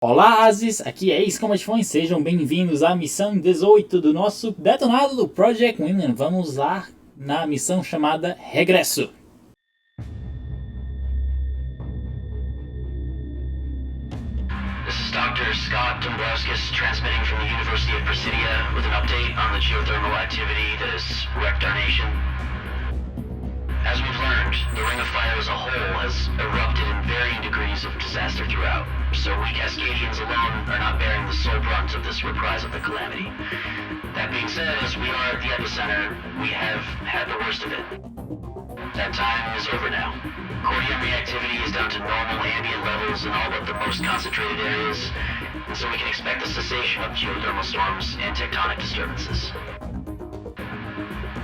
Olá, Ases! Aqui é Exclamações, sejam bem-vindos à missão 18 do nosso detonado do Project Wingman. Vamos lá na missão chamada Regresso. This is Dr. Scott Dombrowskis transmitting from the University of Presidia with an update on the geothermal activity that has wrecked our nation. As we've learned, the Ring of Fire as a whole has erupted in varying degrees of disaster throughout, so we Cascadians alone are not bearing the sole brunt of this reprise of the calamity. That being said, as we are at the epicenter, we have had the worst of it. That time is over now. Core EME activity is down to normal ambient levels in all but the most concentrated areas, and so we can expect the cessation of geothermal storms and tectonic disturbances.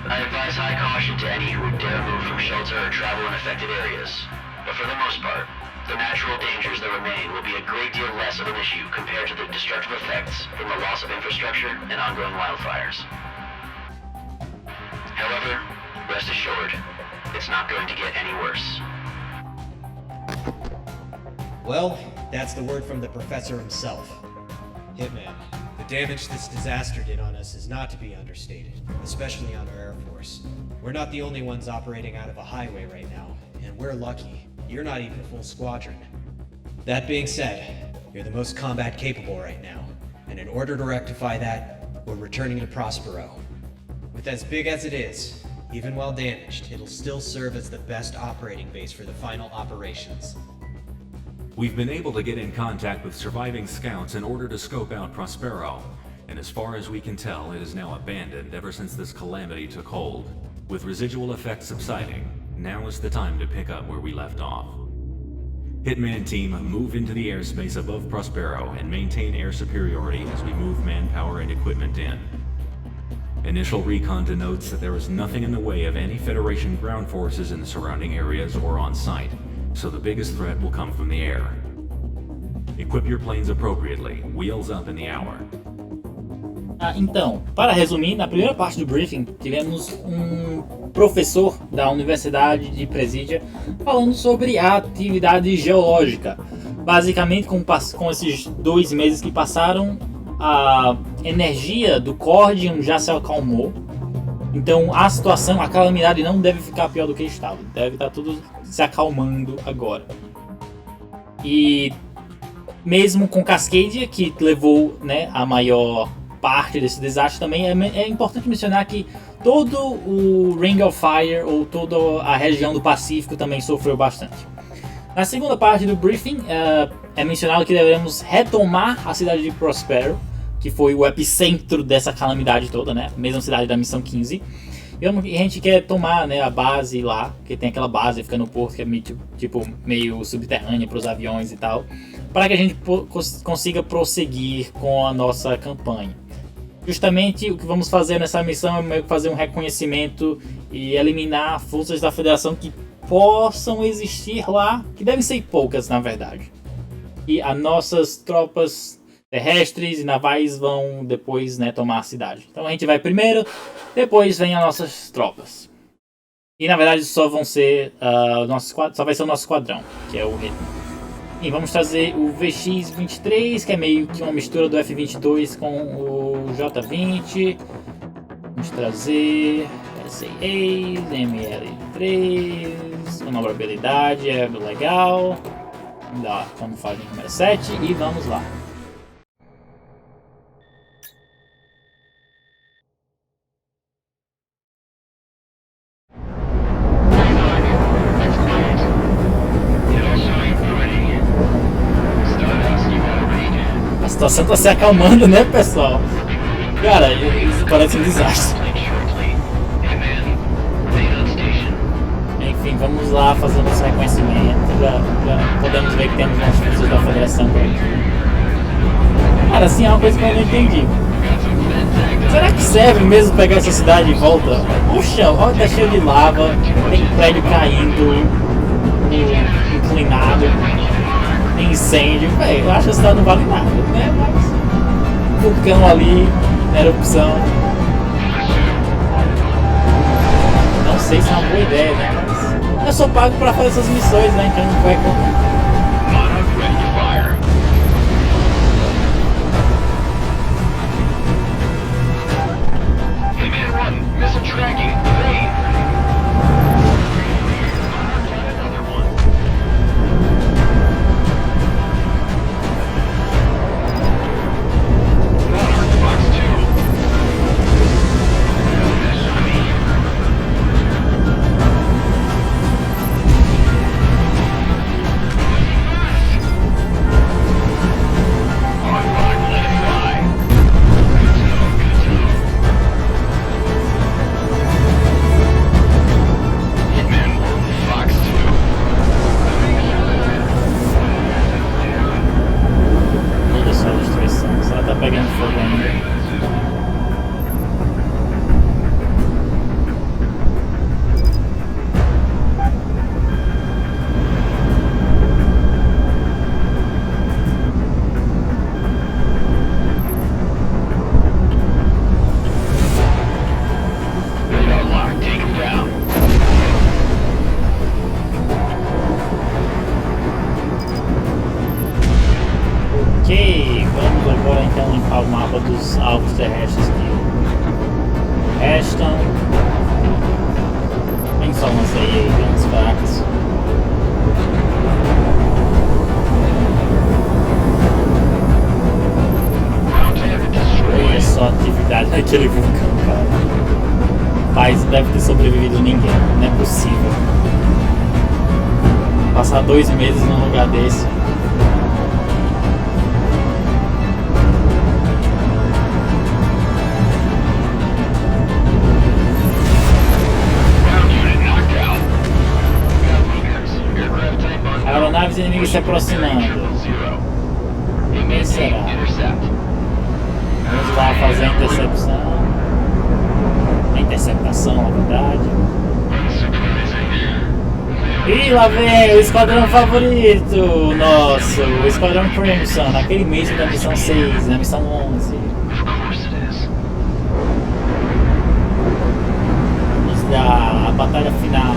I advise high caution to any who would dare move from shelter or travel in affected areas, but for the most part, the natural dangers that remain will be a great deal less of an issue compared to the destructive effects from the loss of infrastructure and ongoing wildfires. However, rest assured, it's not going to get any worse. Well, that's the word from the professor himself. Hitman, the damage this disaster did on us is not to be understated, especially on our Air Force. We're not the only ones operating out of a highway right now, and we're lucky. You're not even a full squadron. That being said, you're the most combat capable right now, and in order to rectify that, we're returning to Prospero. With as big as it is, even while damaged, it'll still serve as the best operating base for the final operations. We've been able to get in contact with surviving scouts in order to scope out Prospero, and as far as we can tell, it is now abandoned ever since this calamity took hold. With residual effects subsiding, now is the time to pick up where we left off. Hitman team, move into the airspace above Prospero and maintain air superiority as we move manpower and equipment in. Initial recon denotes that there is nothing in the way of any Federation ground forces in the surrounding areas or on site, so the biggest threat will come from the air. Equip your planes appropriately, wheels up in the hour. Então, para resumir, na primeira parte do briefing, tivemos um professor da Universidade de Presidia falando sobre a atividade geológica. Basicamente, com esses 2 meses que passaram, a energia do Cordium já se acalmou. Então a situação, a calamidade não deve ficar pior do que estava. Deve estar tudo se acalmando agora. E mesmo com Cascadia, que levou, né, a maior parte desse desastre, também é importante mencionar que todo o Ring of Fire, ou toda a região do Pacífico, também sofreu bastante. Na segunda parte do briefing, é mencionado que devemos retomar a cidade de Prospero, que foi o epicentro dessa calamidade toda, né? Mesma cidade da missão 15. E a gente quer tomar, né, a base lá, que tem aquela base, fica no porto, que é meio subterrânea para os aviões e tal, para que a gente consiga prosseguir com a nossa campanha. Justamente o que vamos fazer nessa missão é meio que fazer um reconhecimento e eliminar forças da Federação que possam existir lá, que devem ser poucas na verdade. E as nossas tropas terrestres e navais vão depois, né, tomar a cidade. Então a gente vai primeiro, depois vem as nossas tropas. E na verdade só vai ser o nosso esquadrão, que é o Hitman. E vamos trazer o VX-23, que é meio que uma mistura do F-22 com o J-20. Vamos trazer SAAs, ML-3, manobrabilidade é legal. Dá camuflagem número 7 e vamos lá. A situação está se acalmando, né, pessoal? Cara, isso parece um desastre. Enfim, vamos lá fazer o nosso reconhecimento. Já podemos ver que temos nossos forças da Federação por aqui. Cara, assim é uma coisa que eu não entendi. Será que serve mesmo pegar essa cidade de volta? Puxa, olha, tá cheio de lava, tem prédio caindo, inclinado. Incêndio, eu acho que a cidade não vale nada, né? Mas vulcão ali, erupção. Não sei se é uma boa ideia, né? Mas eu sou pago pra fazer essas missões, né? Então não vai contar. Bora então limpar o mapa dos alvos terrestres que restam. Bem só umas aí, umas fracas. Olha só a atividade daquele vulcão, cara. Mas não deve ter sobrevivido ninguém, não é possível. Passar 2 meses num lugar desse. Aeronaves inimigas se aproximando. Quem será? Vamos lá fazer a intercepção. A interceptação, na verdade. E lá vem o esquadrão favorito nosso, o esquadrão Crimson, naquele mesmo da missão 6, na missão 11. Vamos dar a batalha final.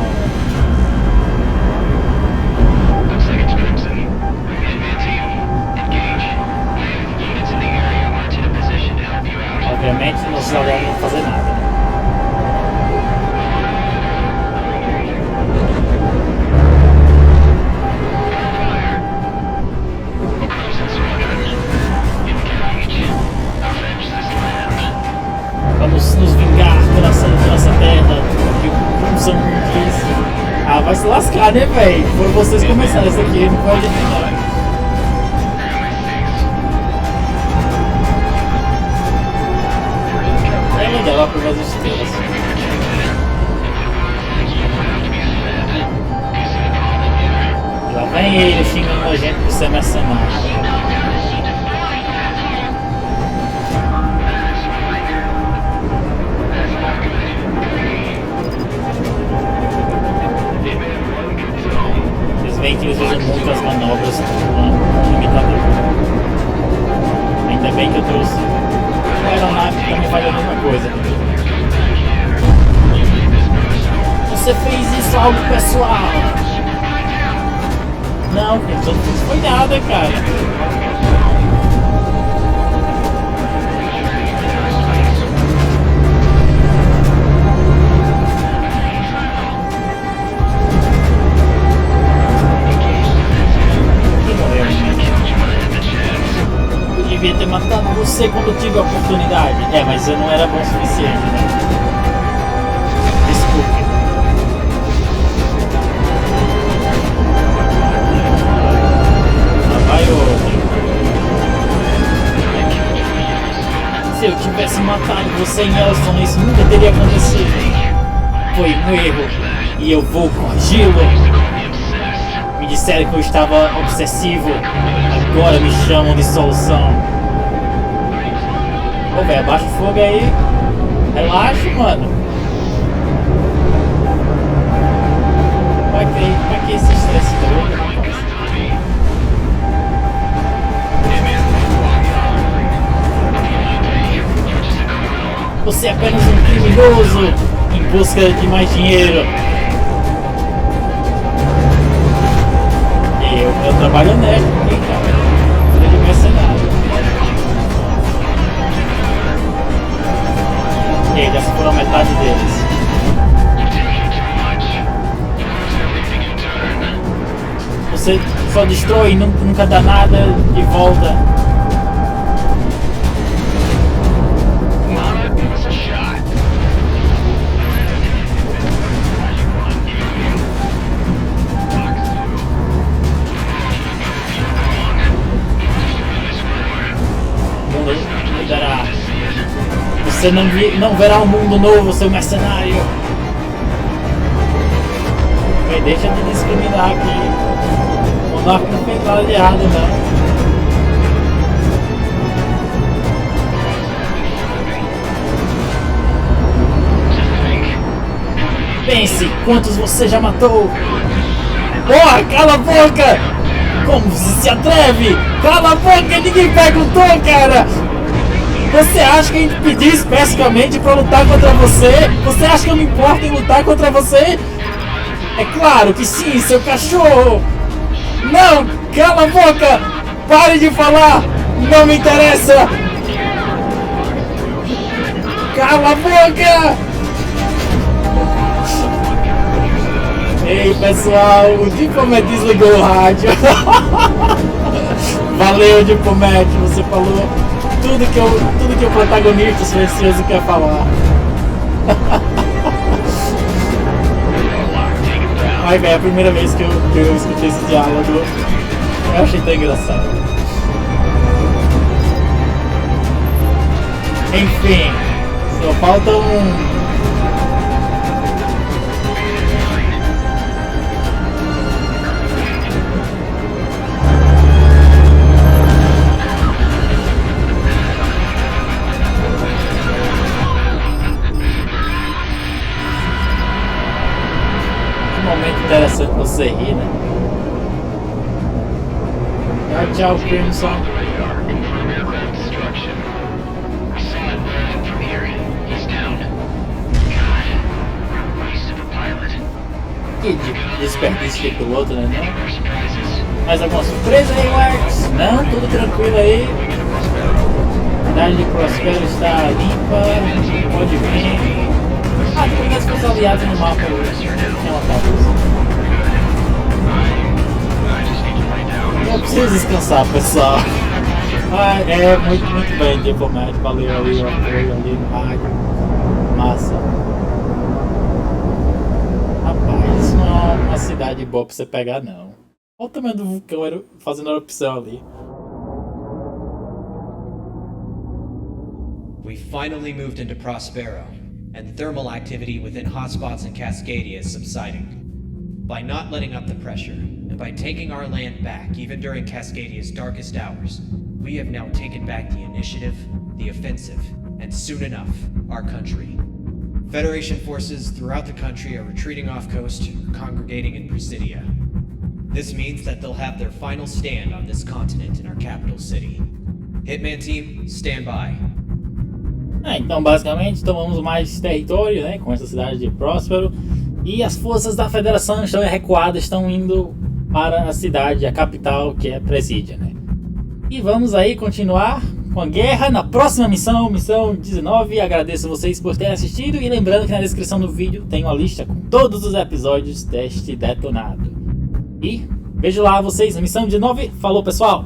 Obviamente nossos aliados não vão fazer nada, né? Vamos nos vingar pela nossa terra, que o Crimson disse. Ah, vai se lascar, né, velho? Foram vocês começaram isso aqui, não pode não. É legal por mais estrelas. Lá vem ele xingando a gente por ser mercenário. Vocês veem que eles usam muito as manobras no limitador. Ainda bem que eu trouxe a aeronave que também faz a mesma coisa. Você fez isso algo pessoal? Não, eu não fiz foi nada, cara. Eu devia ter matado você quando eu tive a oportunidade. É, mas eu não era bom o suficiente, né? Desculpe. Lá vai outro. Se eu tivesse matado você em Elston, isso nunca teria acontecido. Foi um erro e eu vou corrigi-lo. Me disseram que eu estava obsessivo. Agora me chamam de solução. Ô velho, abaixa o fogo aí. Relaxa, mano. Pra que esse estresse todo? Você é apenas um criminoso em busca de mais dinheiro. Eu trabalho honesto, cara. Filho de mercenário. E aí, já se foram metade deles. Você só destrói e nunca dá nada de volta. Você não verá um mundo novo, seu mercenário. Bem, deixa de discriminar aqui. O Monarca não fez nada de errado, não. Pense, quantos você já matou? Porra, cala a boca! Como você se atreve? Cala a boca, ninguém perguntou, cara! Você acha que a gente pediu especificamente pra lutar contra você? Você acha que eu me importo em lutar contra você? É claro que sim, seu cachorro! Não! Cala a boca! Pare de falar! Não me interessa! Cala a boca! Ei pessoal, o Diplomat desligou o rádio. Valeu Diplomat, você falou tudo que o protagonista silencioso quer falar. Ai velho, é a primeira vez que eu escutei esse diálogo. Eu achei tão engraçado. Enfim, só falta um. Que momento interessante você rir, né? Tchau, Crimson. Que desperdício de piloto, né? Não? Mais alguma surpresa aí, Wax? Não, tudo tranquilo aí. A cidade de Prospero está limpa, pode vir. Ah, tem as coisas aliadas no mapa hoje. Eu preciso descansar, pessoal. Ah, muito bem, Diplomat. Valeu ali o apoio ali no rádio. Massa. Rapaz, isso não é uma cidade boa pra você pegar, não. Olha o tamanho do vulcão fazendo a erupção ali. We finally moved into Prospero, and thermal activity within hotspots in Cascadia is subsiding. By not letting up the pressure, and by taking our land back even during Cascadia's darkest hours, we have now taken back the initiative, the offensive, and soon enough, our country. Federation forces throughout the country are retreating off coast, congregating in Presidia. This means that they'll have their final stand on this continent in our capital city. Hitman team, stand by. Então basicamente tomamos mais território, né, com essa cidade de Próspero, e as forças da Federação estão recuadas, estão indo para a cidade, a capital, que é Presidia, né? E vamos aí continuar com a guerra na próxima missão, missão 19. Agradeço vocês por terem assistido e lembrando que na descrição do vídeo tem uma lista com todos os episódios deste detonado. E vejo lá vocês na missão 19. Falou, pessoal!